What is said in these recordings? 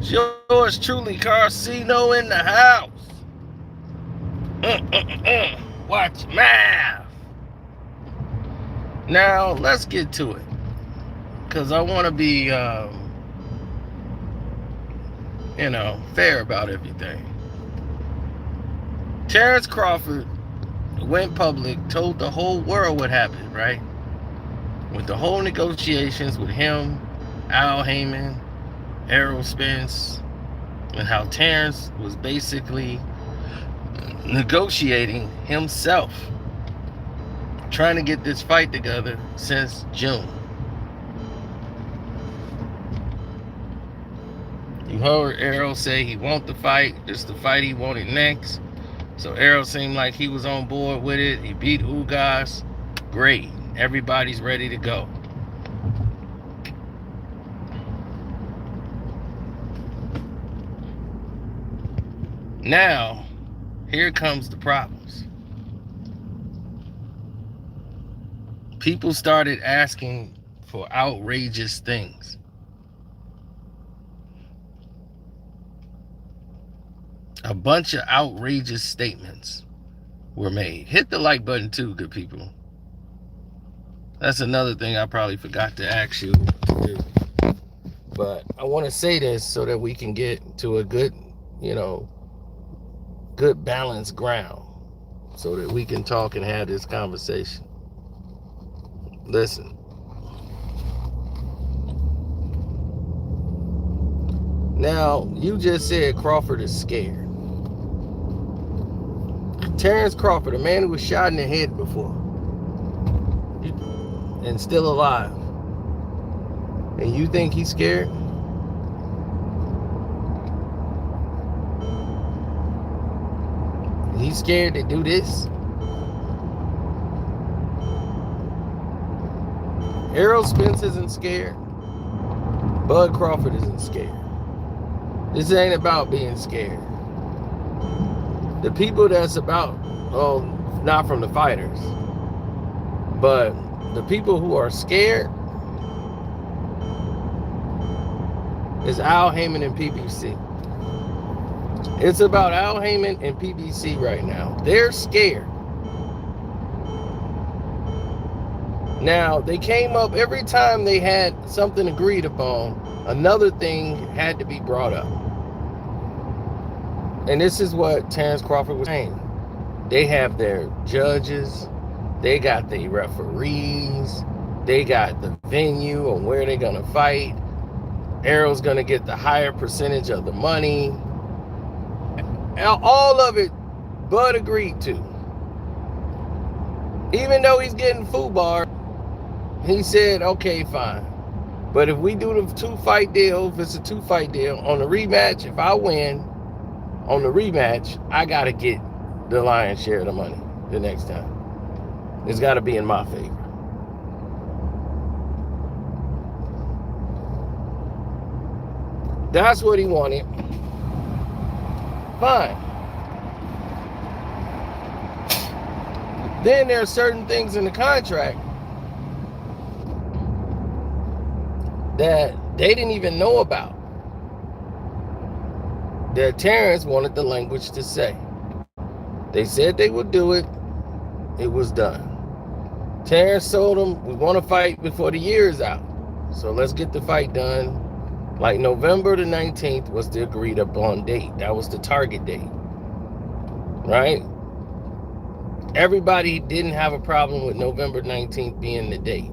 Yours truly, Carcino in the house. Watch your mouth. Now, let's get to it. Because I want to be, fair about everything. Terrence Crawford went public, told the whole world what happened, right? With the whole negotiations with him, Al Heyman, Errol, Spence, and how Terrence was basically negotiating himself, trying to get this fight together since June. You heard Errol say he wanted the fight. This is the fight he wanted next. So Errol seemed like he was on board with it. He beat Ugas. Great. Everybody's ready to go. Now, here comes the problems. People started asking for outrageous things. A bunch of outrageous statements were made. Hit the like button too, good people. That's another thing I probably forgot to ask you to do. But I want to say this so that we can get to a good, good balanced ground so that we can talk and have this conversation. Listen. Now, you just said Crawford is scared. Terrence Crawford, a man who was shot in the head before and still alive, and you think he's scared? He's scared to do this? Errol Spence isn't scared. Bud Crawford isn't scared. This ain't about being scared. The people that's about, not from the fighters, but the people who are scared is Al Heyman and PBC. It's about Al Heyman and PBC right now. They're scared. Now, they came up every time they had something agreed upon, another thing had to be brought up. And this is what Terrence Crawford was saying. They have their judges, they got the referees, they got the venue on where they're going to fight. Errol's going to get the higher percentage of the money. All of it, Bud agreed to. Even though he's getting foobarred, he said, okay, fine. But if we do the if it's a 2-fight deal, on the rematch, if I win, on the rematch, I got to get the lion's share of the money the next time. It's got to be in my favor. That's what he wanted. Fine. Then there are certain things in the contract that they didn't even know about, that Terrence wanted the language to say. They said they would do it. It was done. Terrence told them, we want to fight before the year is out. So let's get the fight done. Like November the 19th was the agreed upon date. That was the target date. Right? Everybody didn't have a problem with November 19th being the date.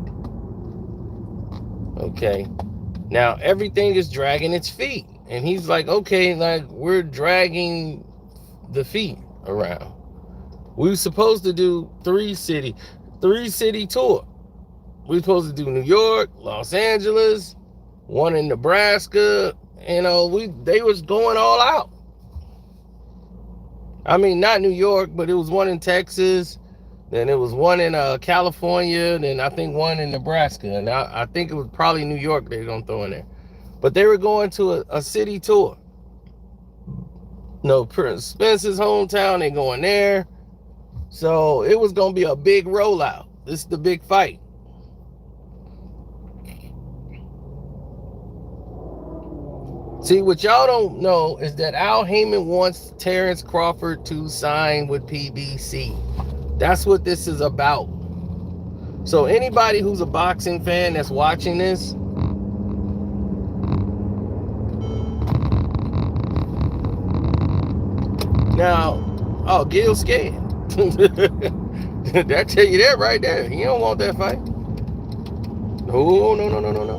Okay. Now everything is dragging its feet. And he's like, okay, like we're dragging the feet around. We were supposed to do three city tour. We were supposed to do New York, Los Angeles, one in Nebraska. They was going all out. I mean, not New York, but it was one in Texas. Then it was one in California. Then I think one in Nebraska. And I think it was probably New York they were going to throw in there. But they were going to a city tour. Spence's hometown, they going there. So it was going to be a big rollout. This is the big fight. See, what y'all don't know is that Al Heyman wants Terrence Crawford to sign with PBC. That's what this is about. So anybody who's a boxing fan that's watching this, now, oh, Gil's scared. That tell you that right there. He don't want that fight. No, no, no, no, no, no.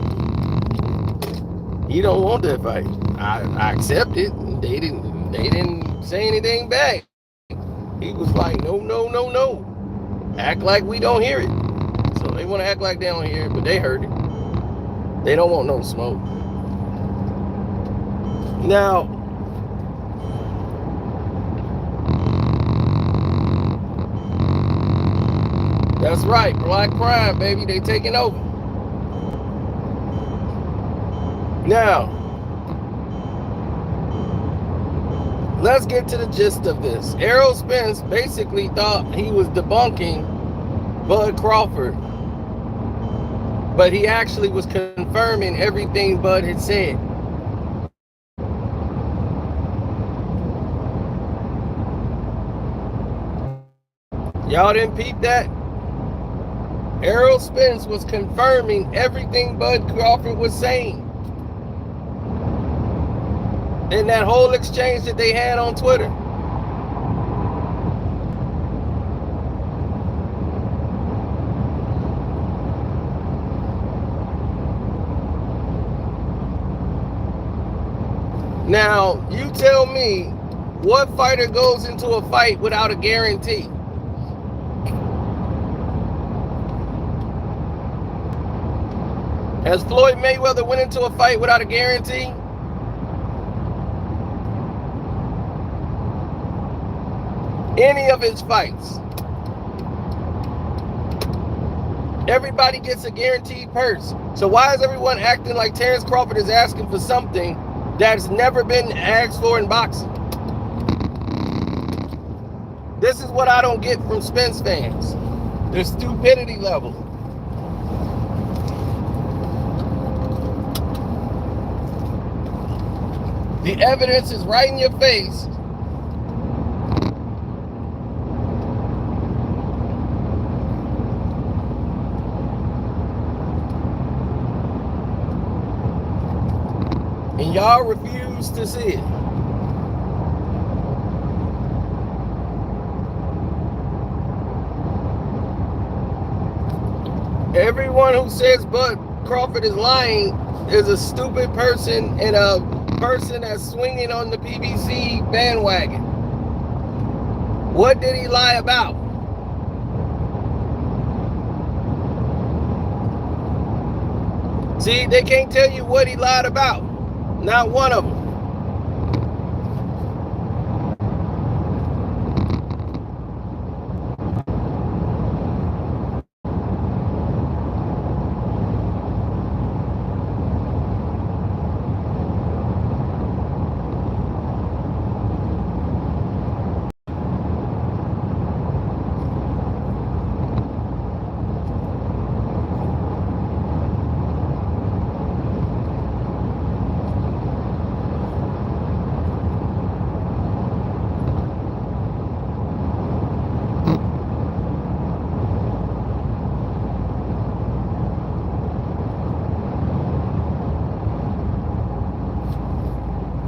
He don't want that fight. I accept it. They didn't say anything back. He was like, no, no, no, no. Act like we don't hear it. So they want to act like they don't hear it, but they heard it. They don't want no smoke. Now, that's right, Black Prime, baby. They taking over. Now, let's get to the gist of this. Errol Spence basically thought he was debunking Bud Crawford, but he actually was confirming everything Bud had said. Y'all didn't peep that? Errol Spence was confirming everything Bud Crawford was saying in that whole exchange that they had on Twitter. Now, you tell me, what fighter goes into a fight without a guarantee? Has Floyd Mayweather went into a fight without a guarantee? Any of his fights. Everybody gets a guaranteed purse. So why is everyone acting like Terrence Crawford is asking for something that's never been asked for in boxing? This is what I don't get from Spence fans. Their stupidity level. The evidence is right in your face. And y'all refuse to see it. Everyone who says Bud Crawford is lying is a stupid person and a person that's swinging on the PBC bandwagon. What did he lie about? See, they can't tell you what he lied about. Not one of them.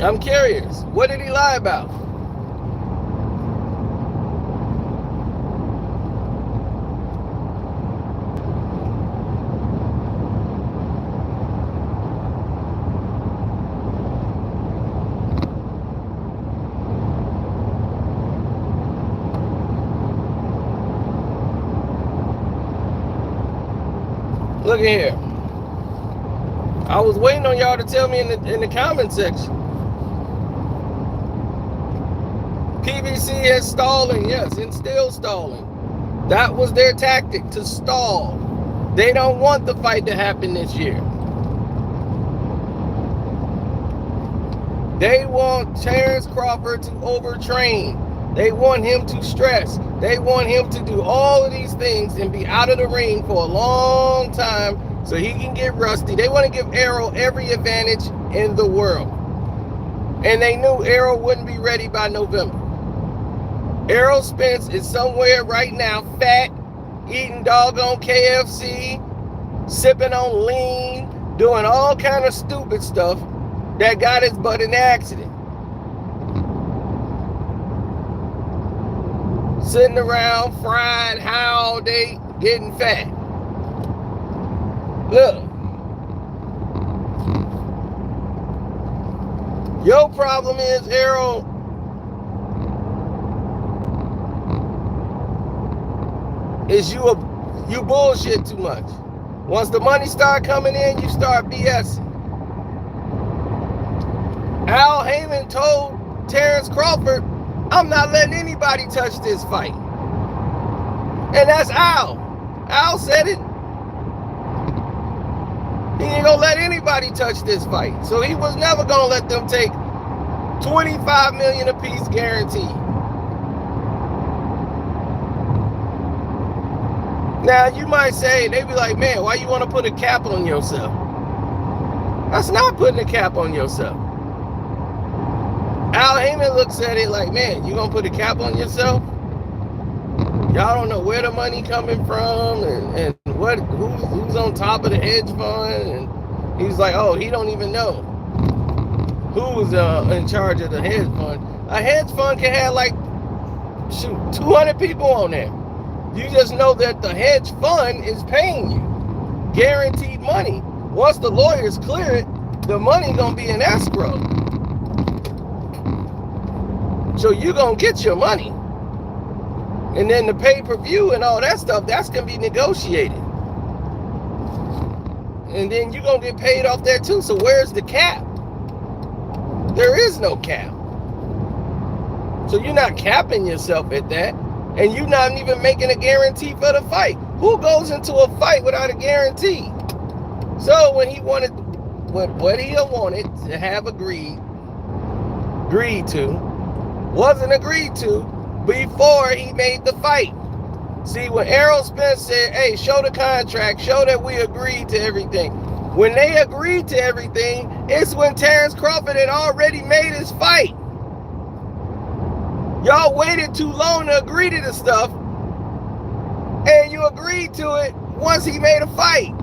I'm curious. What did he lie about? Look at here. I was waiting on y'all to tell me in the comment section. PBC is stalling, yes, and still stalling. That was their tactic, to stall. They don't want the fight to happen this year. They want Terrence Crawford to overtrain. They want him to stress. They want him to do all of these things and be out of the ring for a long time so he can get rusty. They want to give Errol every advantage in the world. And they knew Errol wouldn't be ready by November. Errol Spence is somewhere right now, fat, eating doggone KFC, sipping on lean, doing all kind of stupid stuff that got his butt in the accident. Sitting around, fried, high all day, getting fat. Look. Your problem is, Errol, is you bullshit too much. Once the money start coming in, you start BSing. Al Heyman told Terrence Crawford, I'm not letting anybody touch this fight. And that's Al. Al said it. He ain't gonna let anybody touch this fight. So he was never gonna let them take $25 million apiece guaranteed. Now you might say, they be like, man, why you want to put a cap on yourself? That's not putting a cap on yourself. Al Heyman looks at it like, man, you gonna put a cap on yourself? Y'all don't know where the money coming from and who's on top of the hedge fund. And he's like, oh, he don't even know who's in charge of the hedge fund. A hedge fund can have like, 200 people on there. You just know that the hedge fund is paying you guaranteed money. Once the lawyers clear it, the money gonna be in escrow. So you gonna get your money. And then the pay-per-view and all that stuff, that's gonna be negotiated. And then you gonna get paid off there too. So where's the cap? There is no cap. So you're not capping yourself at that. And you're not even making a guarantee for the fight. Who goes into a fight without a guarantee? So when he wanted, what he wanted to have agreed to, wasn't agreed to before he made the fight. See, when Errol Spence said, hey, show the contract, show that we agreed to everything. When they agreed to everything, it's when Terrence Crawford had already made his fight. Y'all waited too long to agree to the stuff, and you agreed to it once he made a fight.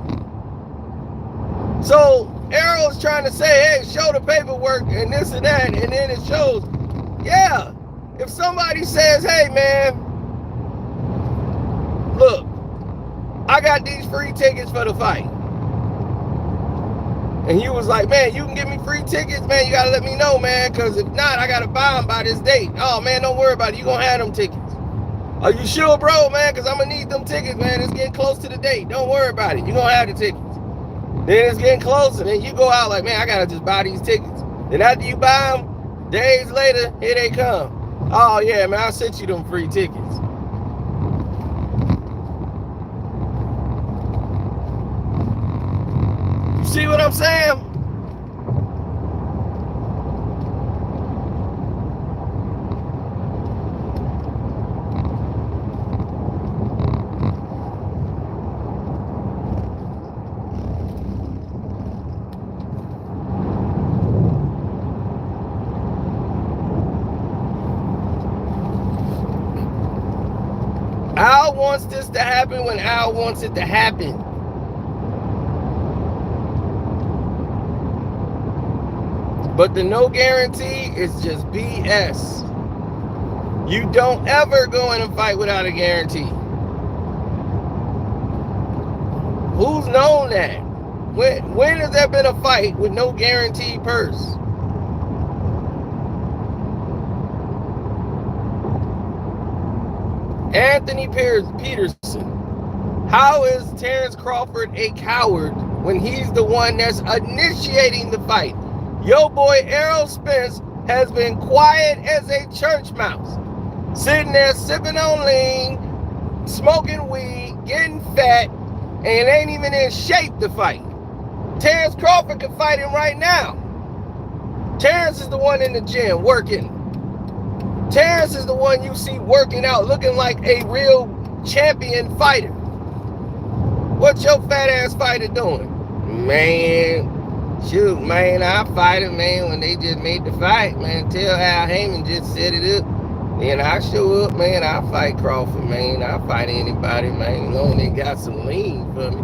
So Errol's trying to say, hey, show the paperwork and this and that, and then it shows. Yeah, if somebody says, hey, man, look, I got these free tickets for the fight. And you was like, man, you can give me free tickets, man. You got to let me know, man, because if not, I got to buy them by this date. Oh, man, don't worry about it. You going to have them tickets. Are you sure, bro, man? Because I'm going to need them tickets, man. It's getting close to the date. Don't worry about it. You going to have the tickets. Then it's getting closer. Then you go out like, man, I got to just buy these tickets. Then after you buy them, days later, here they come. Oh, yeah, man, I sent you them free tickets. See what I'm saying? Al wants this to happen when Al wants it to happen. But the no guarantee is just BS. You don't ever go in a fight without a guarantee. Who's known that? When has there been a fight with no guaranteed purse? Anthony Peterson. How is Terrence Crawford a coward when he's the one that's initiating the fight? Yo boy Errol Spence has been quiet as a church mouse, sitting there sipping on lean, smoking weed, getting fat, and ain't even in shape to fight. Terrence Crawford can fight him right now. Terrence is the one in the gym working. Terrence is the one you see working out, looking like a real champion fighter. What's your fat ass fighter doing? Man, Shoot, man, I fight it, man, when they just made the fight, man. Tell Al Heyman just set it up. Then I show up, man, I fight Crawford, man. I fight anybody, man. As long as they got some lean for me.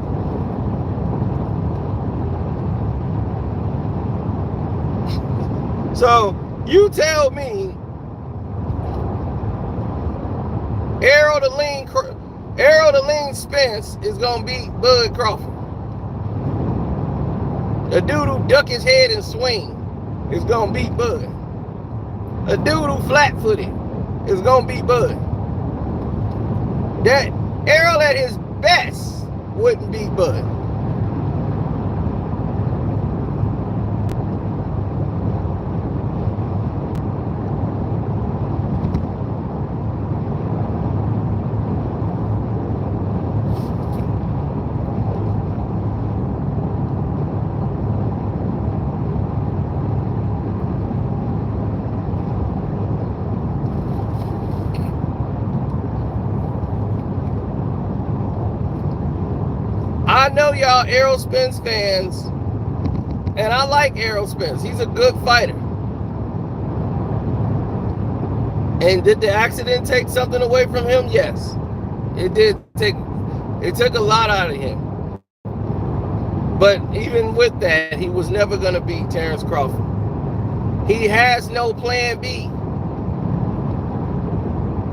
So, you tell me Errol the Lean Spence is going to beat Bud Crawford. A dude who duck his head and swing is going to beat Bud. A dude who flat-footed is going to beat Bud. That Errol at his best wouldn't beat Bud. I know y'all Errol Spence fans, and I like Errol Spence. He's a good fighter. And did the accident take something away from him? Yes. It took a lot out of him. But even with that, he was never going to beat Terrence Crawford. He has no plan B.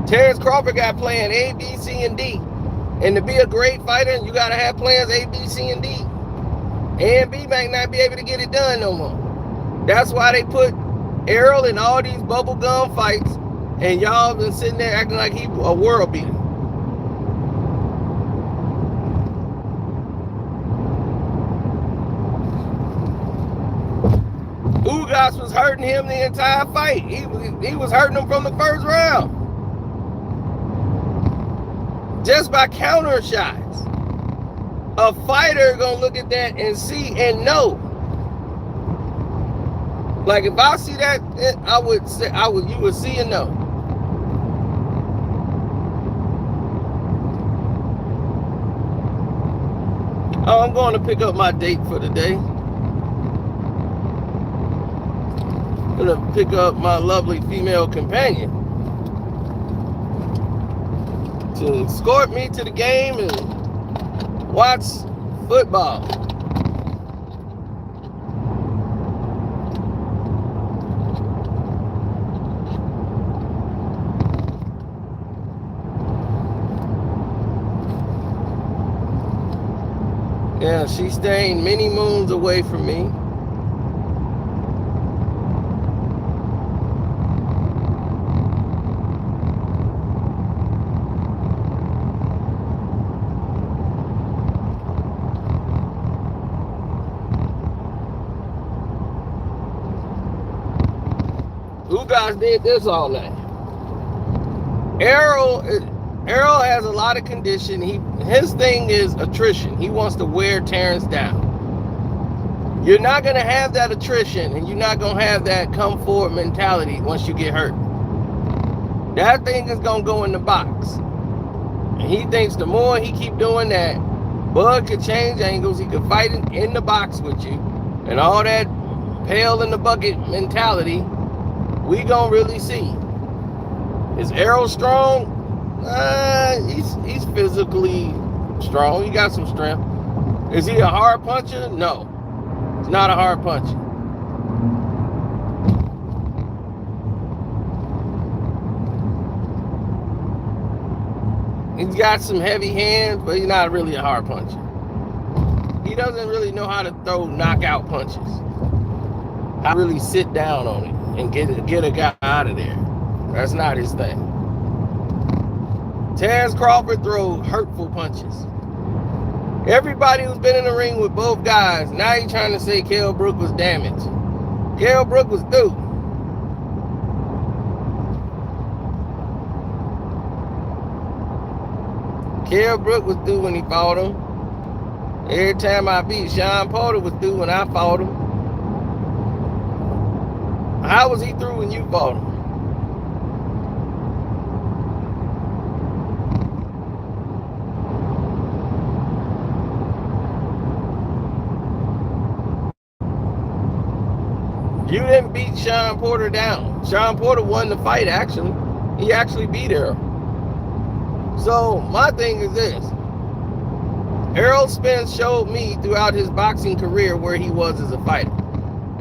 Terrence Crawford got plan A, B, C, and D. And to be a great fighter, you got to have plans A, B, C, and D. A and B might not be able to get it done no more. That's why they put Errol in all these bubblegum fights, and y'all been sitting there acting like he a world beater. Ugas was hurting him the entire fight. He was hurting him from the first round. Just by counter shots. A fighter gonna look at that and see and know. Like if I see that, you would see and know. Oh, I'm going to pick up my date for the day. I'm gonna pick up my lovely female companion to escort me to the game and watch football. Yeah, she's staying many moons away from me. You guys did this all night. Errol has a lot of condition. His thing is attrition. He wants to wear Terrence down. You're not going to have that attrition, and you're not going to have that come forward mentality once you get hurt. That thing is going to go in the box. And he thinks the more he keep doing that, Bud could change angles. He could fight in the box with you. And all that pail in the bucket mentality, we gonna really see. Is Errol strong? He's physically strong. He got some strength. Is he a hard puncher? No. He's not a hard puncher. He's got some heavy hands, but he's not really a hard puncher. He doesn't really know how to throw knockout punches. How to really sit down on it and get a guy out of there. That's not his thing. Terrence Crawford throws hurtful punches. Everybody who's been in the ring with both guys, now you're trying to say Kell Brook was damaged. Kell Brook was through. Kell Brook was through when he fought him. Every time I beat Sean Porter was through when I fought him. How was he through when you fought him? You didn't beat Sean Porter down. Sean Porter won the fight, actually. He actually beat Errol. So my thing is this. Errol Spence showed me throughout his boxing career where he was as a fighter.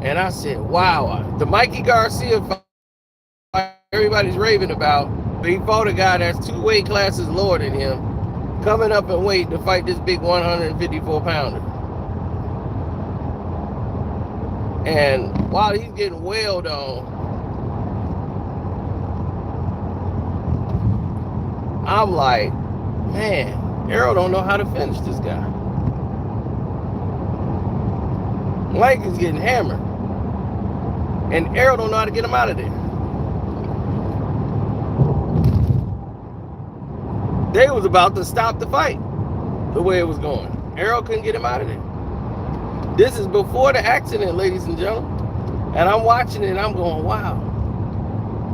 And I said, wow, the Mikey Garcia fight everybody's raving about, but he fought a guy that's 2 weight classes lower than him, coming up in weight to fight this big 154 pounder. And while he's getting wailed on, I'm like, man, Errol don't know how to finish this guy. Mike is getting hammered. And Errol don't know how to get him out of there. They was about to stop the fight the way it was going. Errol couldn't get him out of there. This is before the accident, ladies and gentlemen. And I'm watching it and I'm going, wow.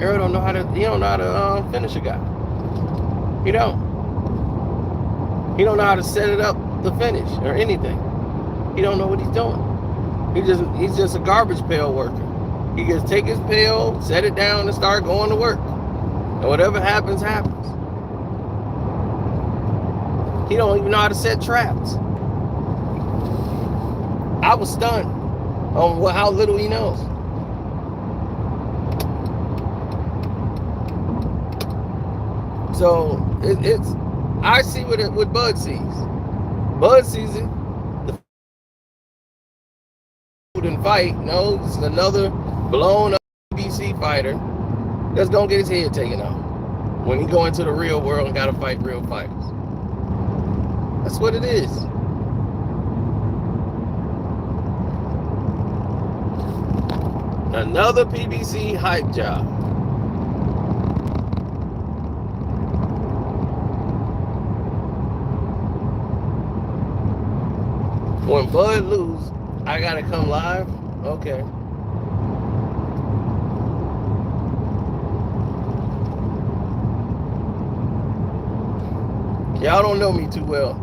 Errol don't know how to finish a guy. He don't. He don't know how to set it up the finish or anything. He don't know what he's doing. He's just a garbage pail worker. He just take his pail, set it down, and start going to work. And whatever happens, happens. He don't even know how to set traps. I was stunned on how little he knows. So I see what Bud sees. Bud sees it. And fight. No, it's another blown up BBC fighter that's gonna get his head taken off when he go into the real world and gotta fight real fighters. That's what it is. Another PBC hype job. When Bud lose, I gotta come live? Okay. Y'all don't know me too well.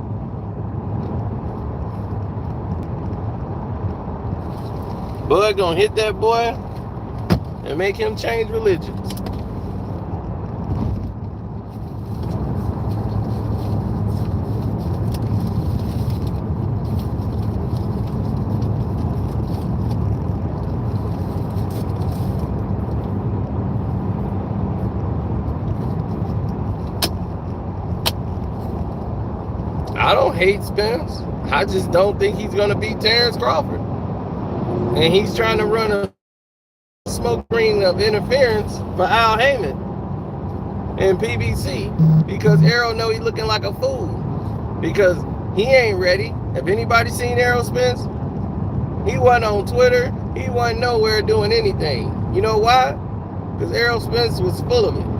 Bud gonna hit that boy and make him change religions. I don't hate Spence. I just don't think he's going to beat Terrence Crawford. And he's trying to run a smoke screen of interference for Al Heyman and PBC because Errol know he's looking like a fool because he ain't ready. Have anybody seen Errol Spence? He wasn't on Twitter. He wasn't nowhere doing anything. You know why? Because Errol Spence was full of it.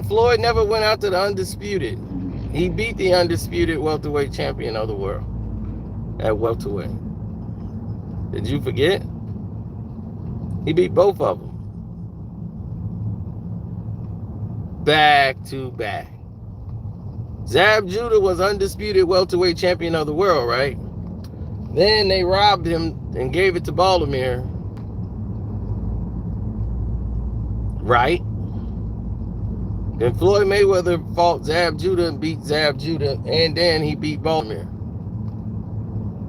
Floyd never went out to the undisputed. He beat the undisputed welterweight champion of the world at welterweight. Did you forget? He beat both of them. Back to back. Zab Judah was undisputed welterweight champion of the world, right? Then they robbed him and gave it to Baltimore. Right? Then Floyd Mayweather fought Zab Judah and beat Zab Judah, and then he beat Baltimore.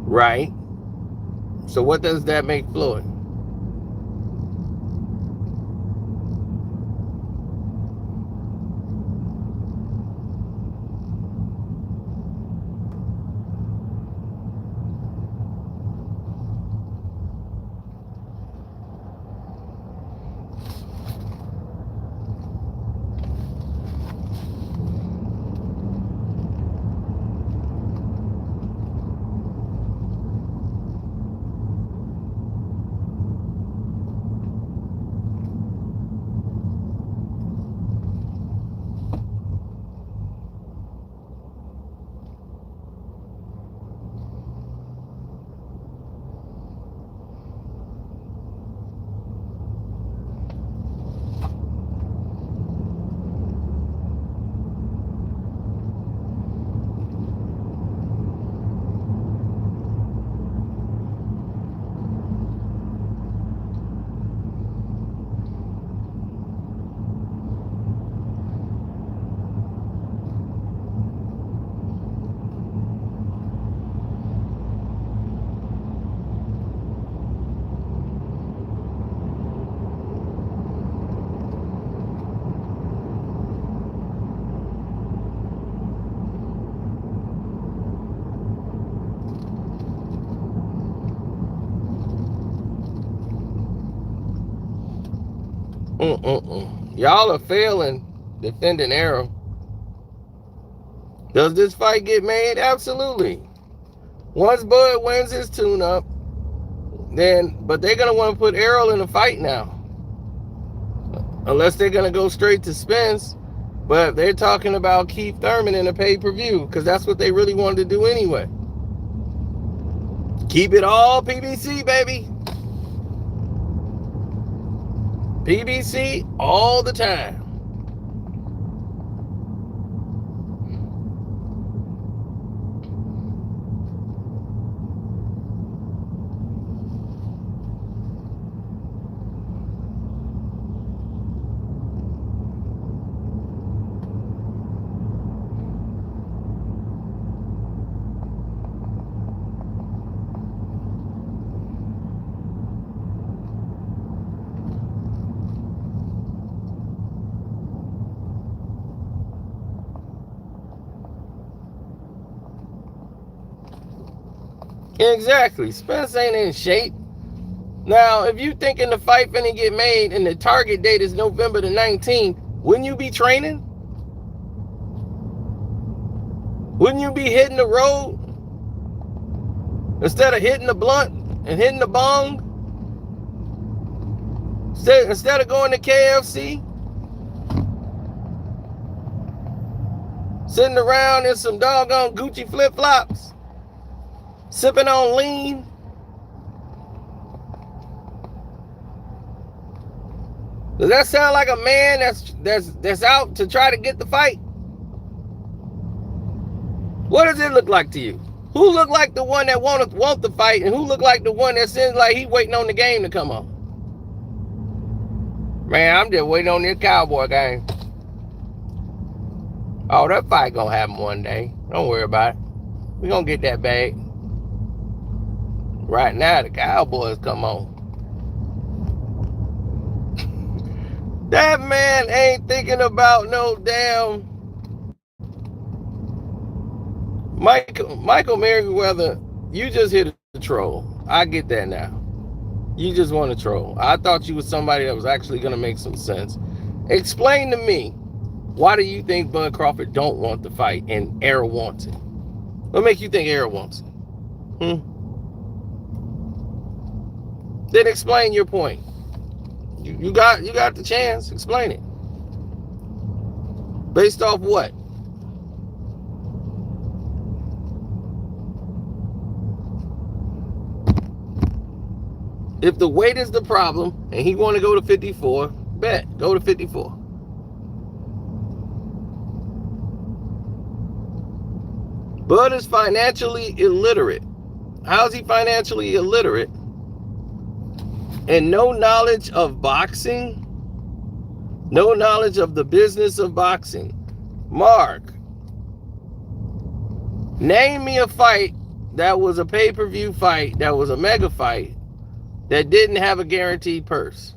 Right? So what does that make Floyd? Y'all are failing defending Errol. Does this fight get made? Absolutely. Once Bud wins his tune-up, but they're gonna want to put Errol in a fight now, unless they're gonna go straight to Spence. But they're talking about Keith Thurman in a pay-per-view because that's what they really wanted to do anyway. Keep it all PBC, baby. PBC all the time. Exactly. Spence ain't in shape. Now, if you thinking the fight finna get made and the target date is November the 19th, wouldn't you be training? Wouldn't you be hitting the road instead of hitting the blunt and hitting the bong? Instead of going to KFC, sitting around in some doggone Gucci flip-flops, sipping on lean. Does that sound like a man that's out to try to get the fight? What does it look like to you? Who look like the one that want the fight, and who look like the one that seems like he waiting on the game to come on? Man, I'm just waiting on this Cowboy game. Oh, that fight gonna happen one day. Don't worry about it. We gonna get that bag. Right now, the Cowboys come on. That man ain't thinking about no damn Michael Merriweather. You just hit a troll. I get that now. You just want to troll. I thought you was somebody that was actually going to make some sense. Explain to me, why do you think Bud Crawford don't want the fight and Errol wants it? What makes you think Errol wants it? Then explain your point. You got the chance. Explain it. Based off what? If the weight is the problem and he want to go to 54, bet. Go to 54. Bud is financially illiterate. How is he financially illiterate? And no knowledge of boxing? No knowledge of the business of boxing. Mark, name me a fight that was a pay-per-view fight, that was a mega fight, that didn't have a guaranteed purse.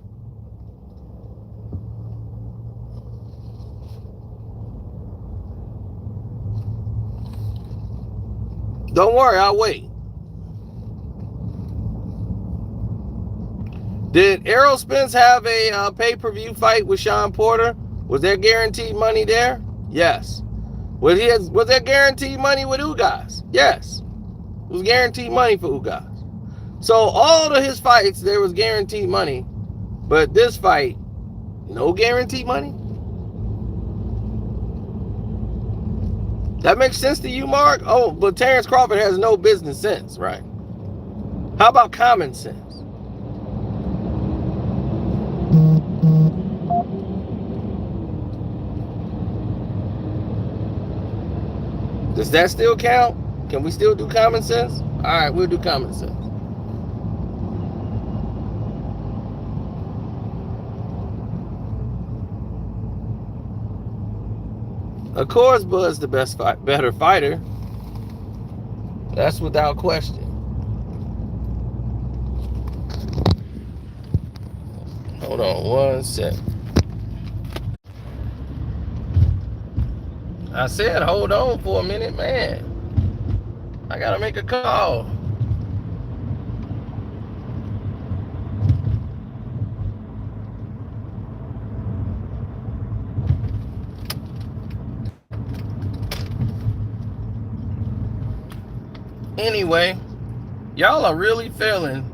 Don't worry, I'll wait. Did Errol Spence have a pay-per-view fight with Sean Porter? Was there guaranteed money there? Yes. Was there guaranteed money with Ugas? Yes. It was guaranteed money for Ugas. So all of his fights, there was guaranteed money. But this fight, no guaranteed money? That makes sense to you, Mark? Oh, but Terrence Crawford has no business sense, right? How about common sense? Does that still count? Can we still do common sense? All right, we'll do common sense. Of course, Bud's the better fighter. That's without question. Hold on one sec. I said hold on for a minute, man. I gotta make a call. anyway, y'all are really failing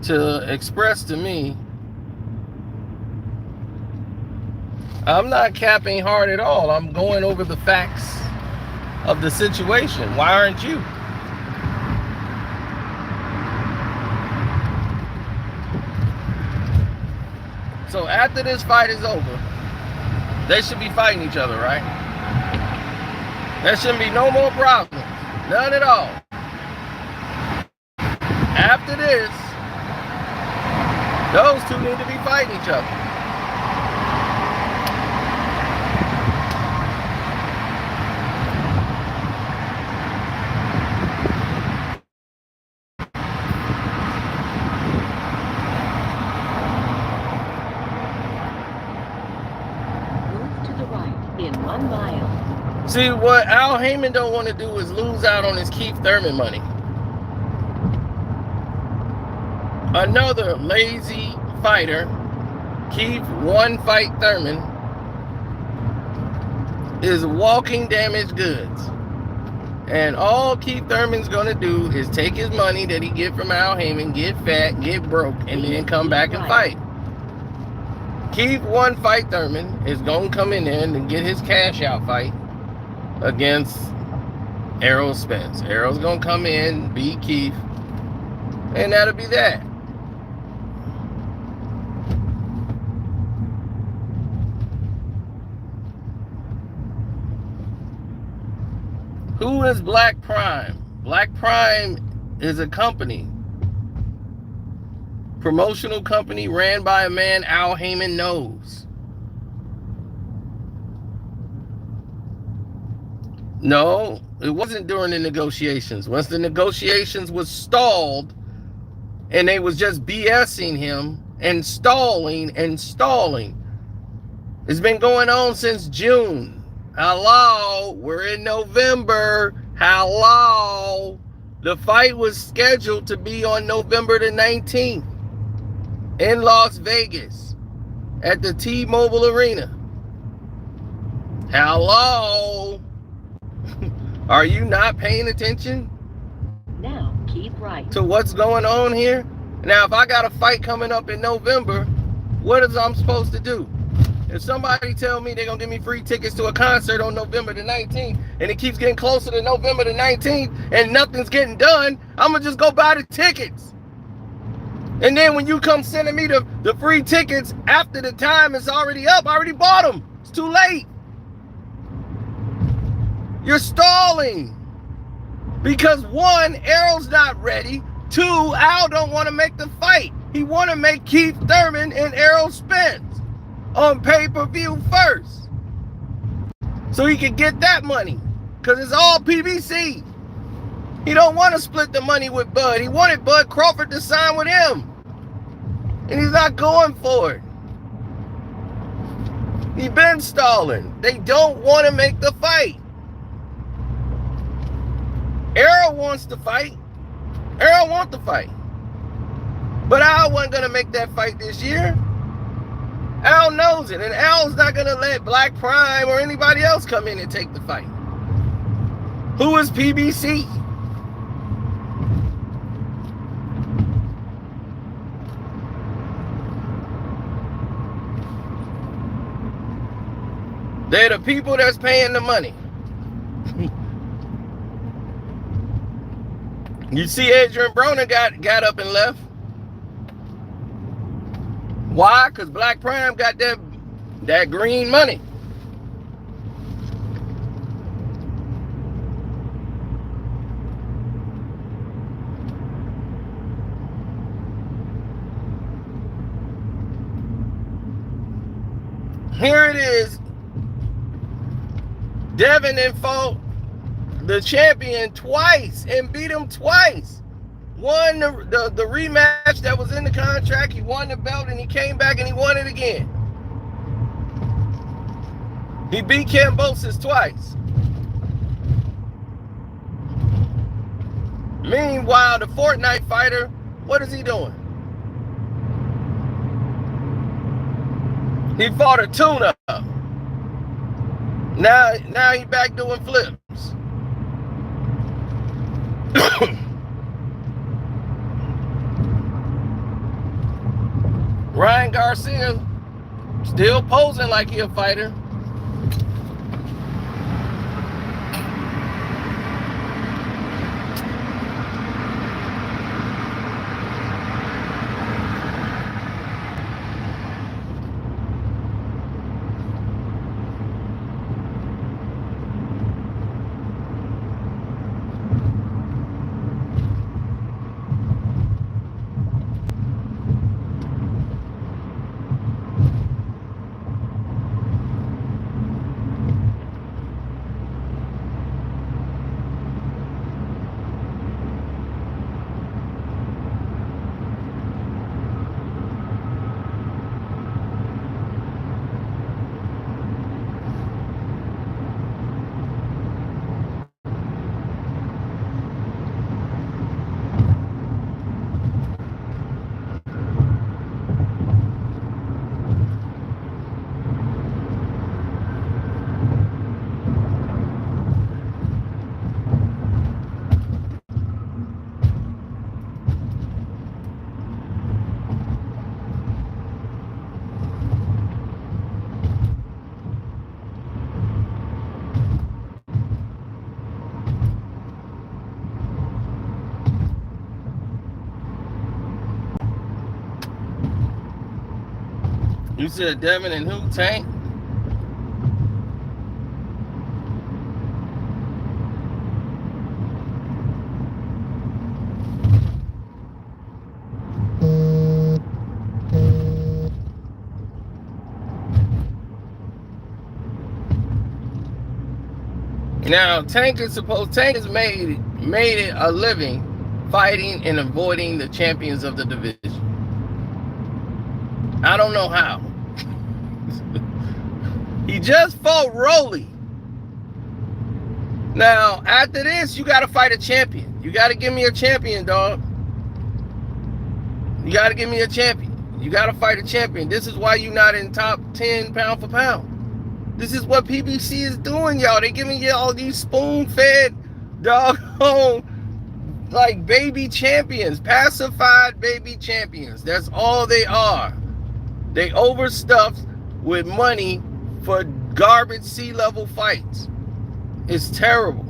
to express to me. I'm not capping hard at all. I'm going over the facts of the situation. Why aren't you? So after this fight is over, they should be fighting each other, right? There shouldn't be no more problems. None at all. After this, those two need to be fighting each other. In 1 mile. See, what Al Heyman don't want to do is lose out on his Keith Thurman money. Another lazy fighter, Keith One Fight Thurman, is walking damaged goods. And all Keith Thurman's going to do is take his money that he get from Al Heyman, get fat, get broke, and then come back and fight. Keith One Fight Thurman is going to come in there and get his cash out fight against Errol Spence. Errol's going to come in, beat Keith, and that'll be that. Who is Black Prime? Black Prime is a company. Promotional company ran by a man Al Heyman knows. No, it wasn't during the negotiations. Once the negotiations was stalled and they was just BSing him and stalling. It's been going on since June. Hello, we're in November. Hello. The fight was scheduled to be on November the 19th. In Las Vegas at the T-Mobile Arena. Hello? Are you not paying attention? Now keep right. To what's going on here? Now, if I got a fight coming up in November, what is I'm supposed to do? If somebody tell me they're going to give me free tickets to a concert on November the 19th, and it keeps getting closer to November the 19th, and nothing's getting done, I'm going to just go buy the tickets. And then when you come sending me the free tickets after the time is already up, I already bought them. It's too late. You're stalling. Because one, Errol's not ready. Two, Al don't want to make the fight. He want to make Keith Thurman and Errol Spence on pay-per-view first. So he can get that money. Because it's all PBC. He don't want to split the money with Bud. He wanted Bud Crawford to sign with him. And he's not going for it. He's been stalling. They don't want to make the fight. Errol wants to fight. Errol wants to fight. But Al wasn't going to make that fight this year. Al knows it. And Al's not going to let Black Prime or anybody else come in and take the fight. Who is PBC? They're the people that's paying the money. You see Adrian Broner got up and left. Why? Because Black Prime got that green money. Here it is. Devin and fought the champion twice and beat him twice. Won the rematch that was in the contract. He won the belt and he came back and he won it again. He beat Kambosos twice. Meanwhile, the Fortnite fighter, what is he doing? He fought a tuna. Now he back doing flips. Ryan Garcia still posing like he a fighter. You said Devin and who? Tank? Now, Tank is made it a living fighting and avoiding the champions of the division. I don't know how. He just fought Rolly. Now, after this, you got to fight a champion. You got to give me a champion, dog. You got to give me a champion. You got to fight a champion. This is why you're not in top 10 pound for pound. This is what PBC is doing, y'all. They giving you all these spoon-fed, doggone, like baby champions, pacified baby champions. That's all they are. They overstuffed with money for garbage C-level fights. It's terrible.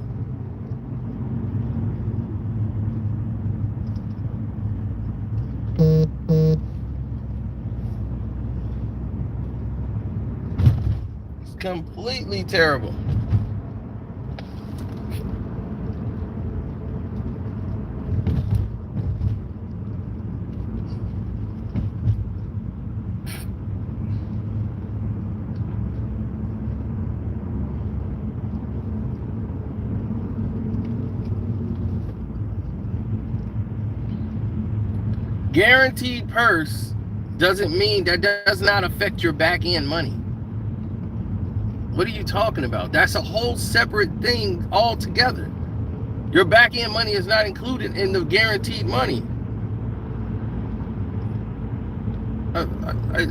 It's completely terrible. Guaranteed purse doesn't mean that does not affect your back end money. What are you talking about? That's a whole separate thing altogether. Your back end money is not included in the guaranteed money.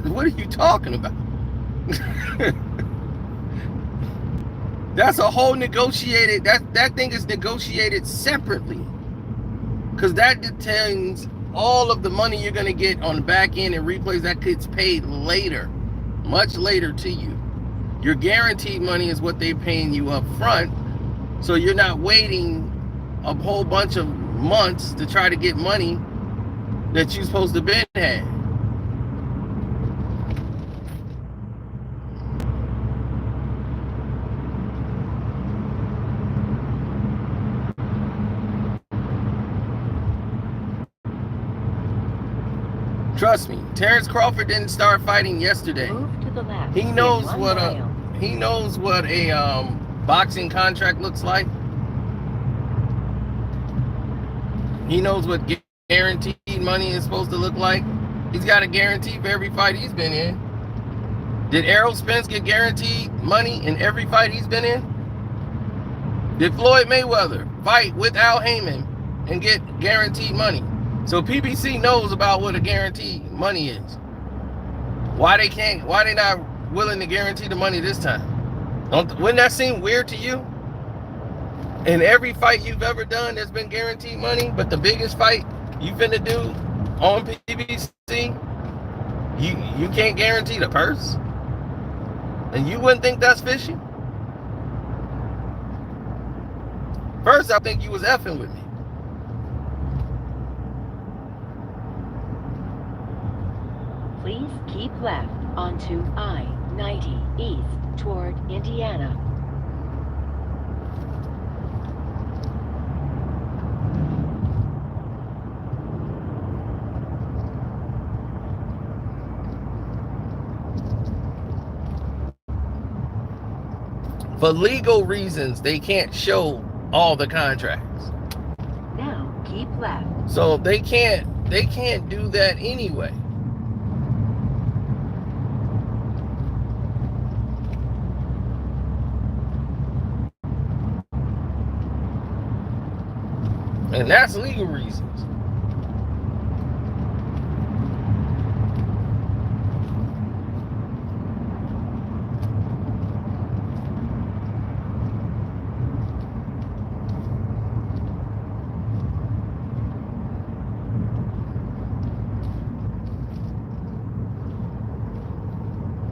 What are you talking about? That's a whole negotiated, that thing is negotiated separately. Because that determines all of the money you're going to get on the back end and replays that gets paid later, much later to you. Your guaranteed money is what they're paying you up front, so you're not waiting a whole bunch of months to try to get money that you're supposed to been had. Trust me, Terrence Crawford didn't start fighting yesterday. Move to the left. He knows in 1 what mile. a boxing contract looks like. He knows what guaranteed money is supposed to look like. He's got a guarantee for every fight he's been in. Did Errol Spence get guaranteed money in every fight he's been in? Did Floyd Mayweather fight with Al Heyman and get guaranteed money? So PBC knows about what a guaranteed money is. Why they not willing to guarantee the money this time? Wouldn't that seem weird to you? In every fight you've ever done that's been guaranteed money, but the biggest fight you finna do on PBC, you can't guarantee the purse? And you wouldn't think that's fishy? First, I think you was effing with me. Please keep left onto I-90 East toward Indiana. For legal reasons, they can't show all the contracts. Now keep left. So they can't do that anyway. And that's legal reasons.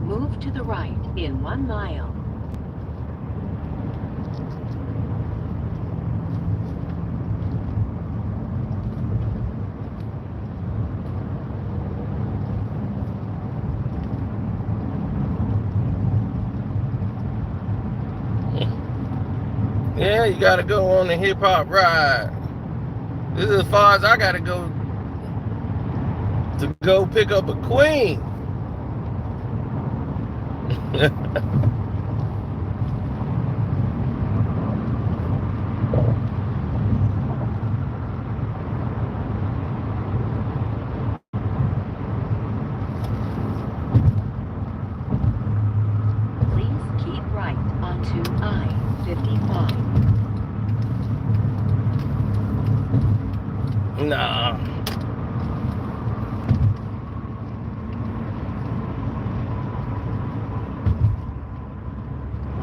Move to the right in 1 mile. Yeah, you gotta go on the hip-hop ride. This is as far as I gotta go to go pick up a queen. Please keep right onto I-55. Nah.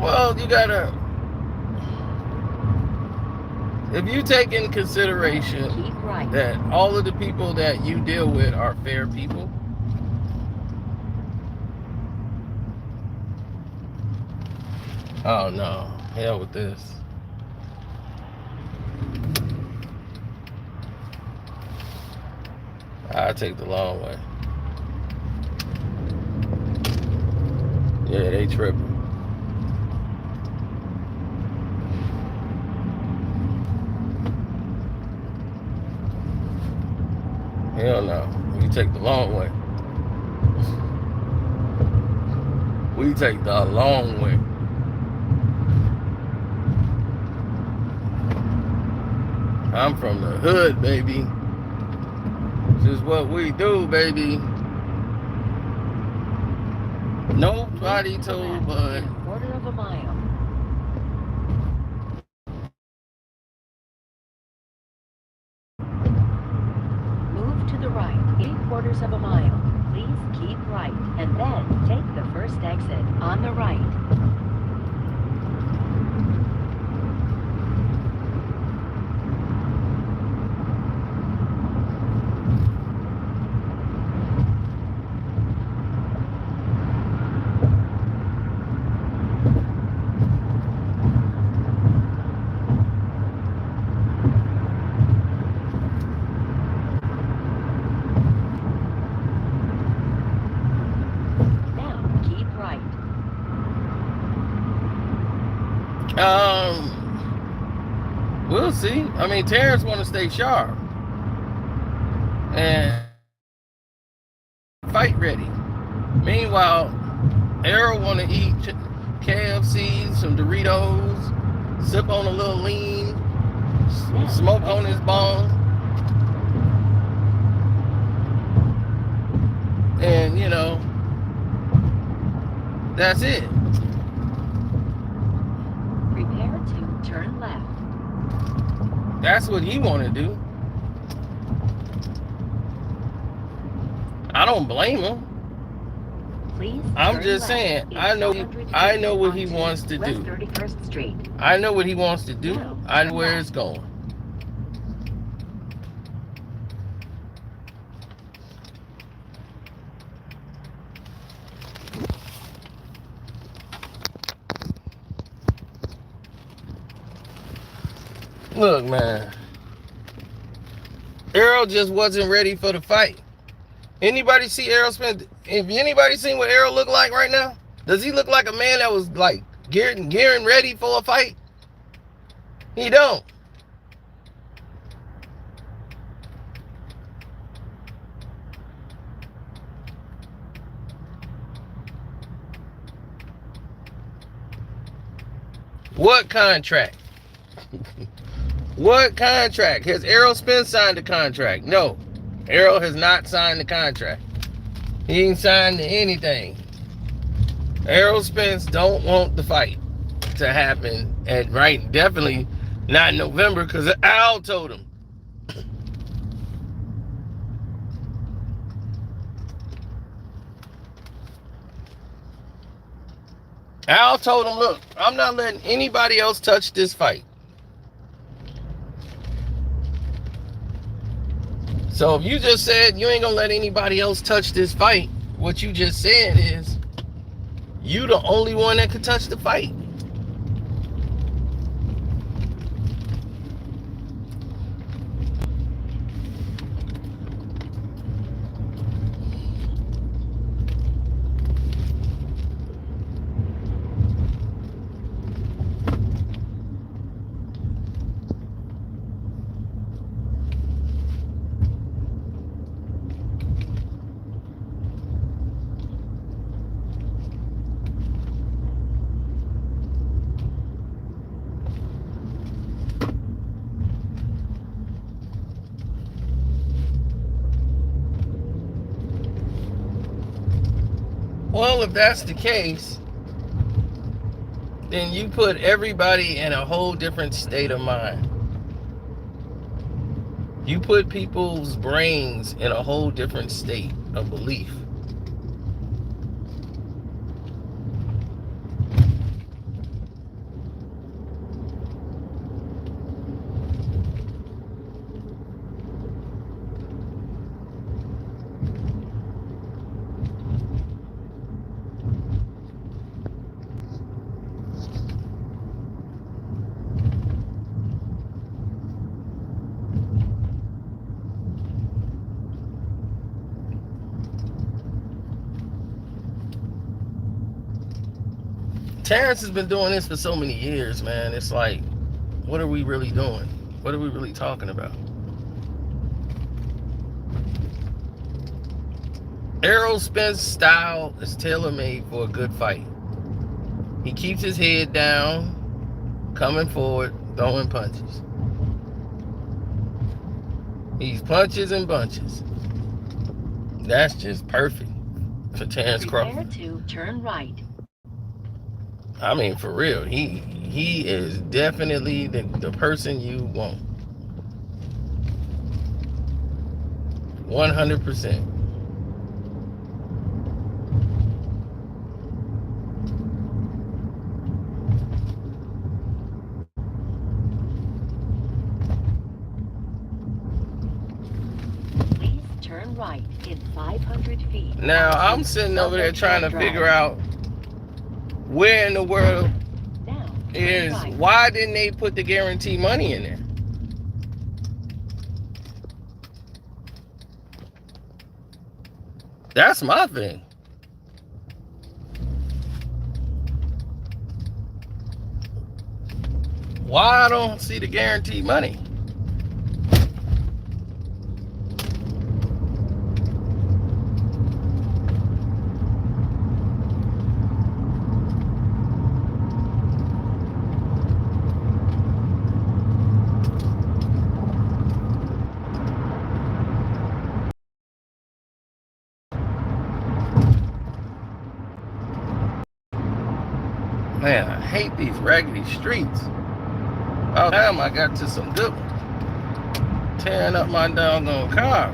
Well, you gotta, if you take in consideration Keep right. that all of the people that you deal with are fair people, oh no, hell with this. I take the long way. Yeah, they tripping. Hell no. We take the long way. We take the long way. I'm from the hood, baby. This is what we do, baby. Nobody told Bud. 1/4 mile. Move to the right 3/4 mile. Please keep right and then take the first exit on the right. We'll see. I mean, Terrence want to stay sharp and fight ready. Meanwhile, Errol want to eat KFC, some Doritos, sip on a little lean, smoke on his bone, and you know, that's it. Prepare to turn left. That's what he want to do. I don't blame him. Please I'm turn just left saying, in I know 400 what feet he onto wants to West do. 31st Street. I know what he wants to do. Now, I know turn where left. it's going. Look, man. Errol just wasn't ready for the fight. Anybody see Errol Spence? If anybody seen what Errol look like right now, does he look like a man that was like gearing ready for a fight? He don't. What contract? What contract? Has Errol Spence signed the contract? No. Errol has not signed the contract. He ain't signed anything. Errol Spence don't want the fight to happen at definitely not in November, because Al told him. Al told him, look, I'm not letting anybody else touch this fight. So if you just said you ain't gonna let anybody else touch this fight, what you just said is you the only one that could touch the fight. Well, if that's the case, then you put everybody in a whole different state of mind. You put people's brains in a whole different state of belief. Terrence has been doing this for so many years, man. It's like, what are we really doing? What are we really talking about? Errol Spence's style is tailor-made for a good fight. He keeps his head down, coming forward, throwing punches. He's punches and bunches. That's just perfect for Terrence Crawford. Prepare to turn right. I mean, for real, he is definitely the person you want. 100%. Please turn right in 500 feet. Now, I'm sitting over there trying to figure out where in the world is, why didn't they put the guarantee money in there? That's my thing. Why I don't see the guaranteed money? Man, I hate these raggedy streets. Oh, damn, I got to some good ones. Tearing up my doggone car.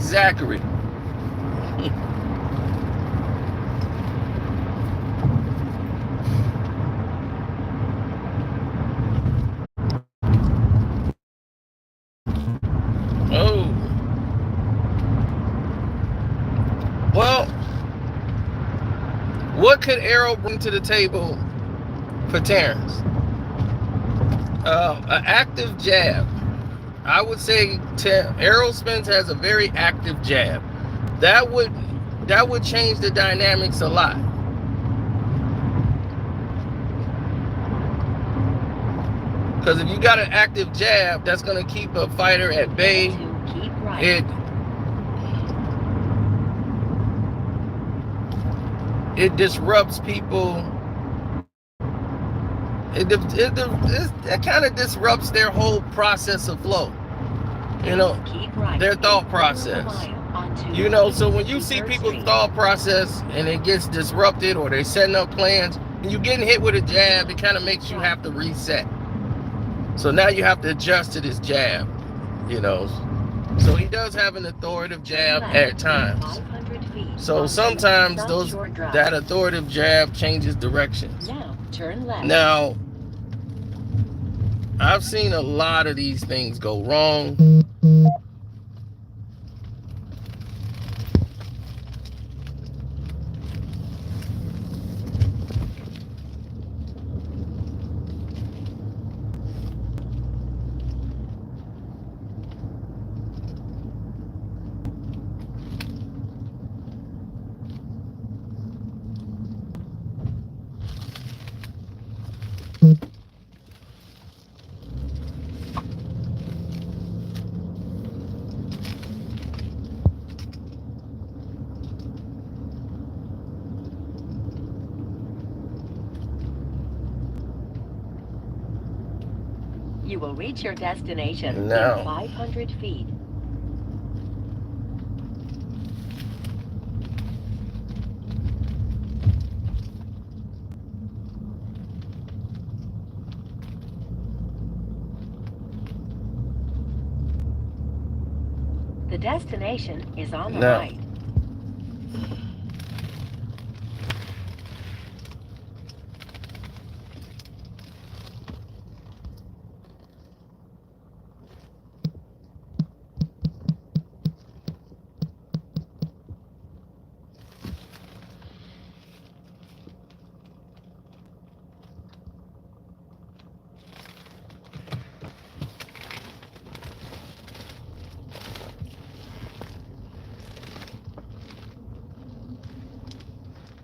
Zachary. Oh. Well, what could Errol bring to the table for Terrence? An active jab. I would say Errol Spence has a very active jab. That would change the dynamics a lot. Because if you got an active jab, that's going to keep a fighter at bay. Keep right. It disrupts people. It kind of disrupts their whole process of flow. You know, their thought process. You know, so when you see people's thought process and it gets disrupted, or they're setting up plans, and you're getting hit with a jab, it kind of makes you have to reset. So now you have to adjust to this jab, you know. So he does have an authoritative jab at times. So sometimes that authoritative jab changes directions. Now turn left. Now, I've seen a lot of these things go wrong. You will reach your destination in Now, 500 feet. The destination is on the right.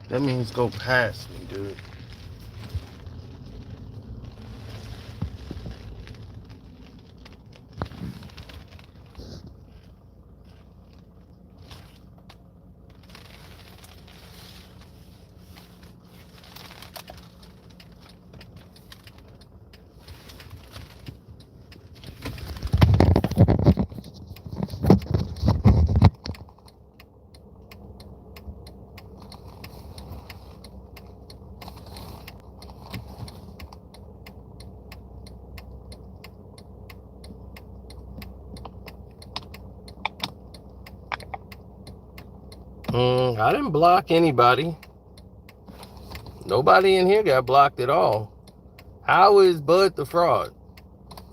That means go past me, dude. I didn't block anybody. Nobody in here got blocked at all. How is Bud the fraud?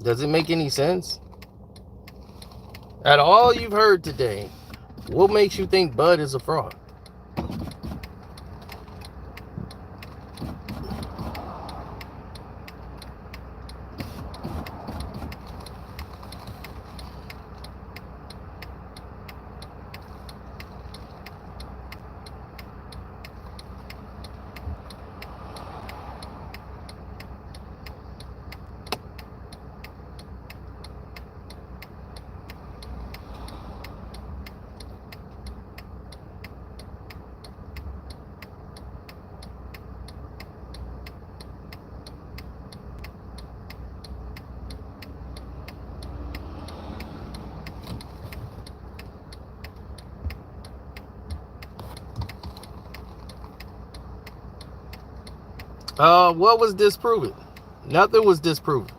Does it make any sense? Out of all you've heard today, what makes you think Bud is a fraud? What was disproven? Nothing was disproven.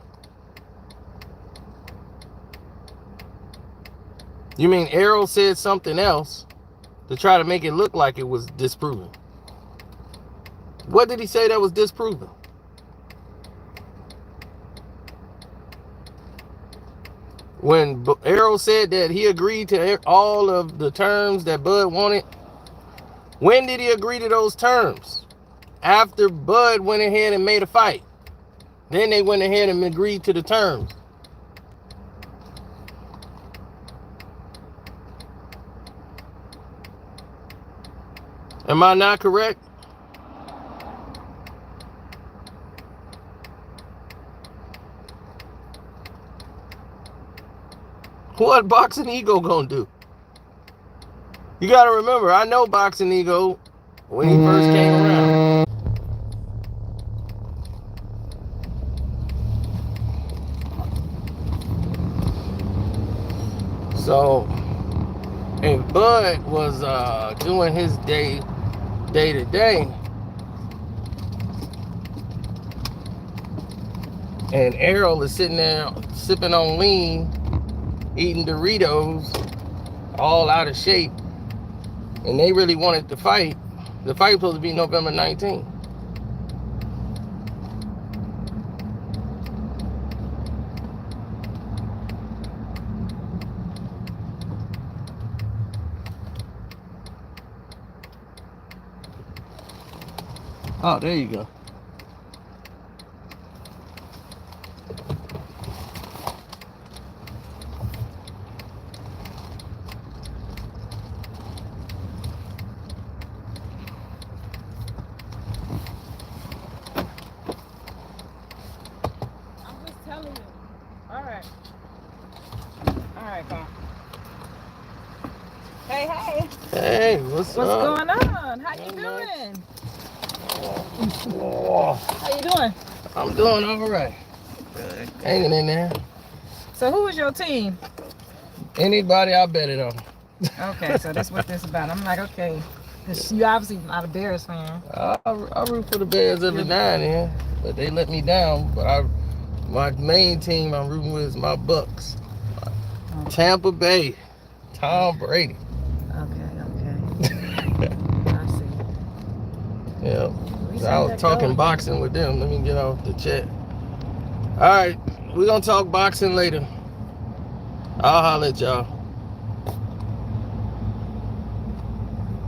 You mean Errol said something else to try to make it look like it was disproven? What did he say that was disproven? When Errol said that he agreed to all of the terms that Bud wanted, when did he agree to those terms? After Bud went ahead and made a fight. Then they went ahead and agreed to the terms. Am I not correct? What Boxing Ego gonna do? You gotta remember, I know Boxing Ego when he first came around. So, and Bud was doing his day to day, and Errol is sitting there sipping on lean, eating Doritos, all out of shape, and they really wanted to fight. The fight was supposed to be November 19th. Oh, there you go. I'm just telling you. All right. All right, Bob. Hey, hey. Hey, what's What's up? going on? How you doing? How you doing? I'm doing all right. Good. Hanging in there. So who was your team? Anybody I bet it on. Okay, so that's what this about. I'm like, okay. 'Cause you obviously not a Bears fan. I root for the Bears every now and then, but they let me down. But my main team I'm rooting with is my Bucks. Tampa Bay, Tom Brady. Okay. I see. Yeah. We So I was that talking going. boxing with them. Let me get off the chat. All right, we're gonna talk boxing later. I'll holler at y'all.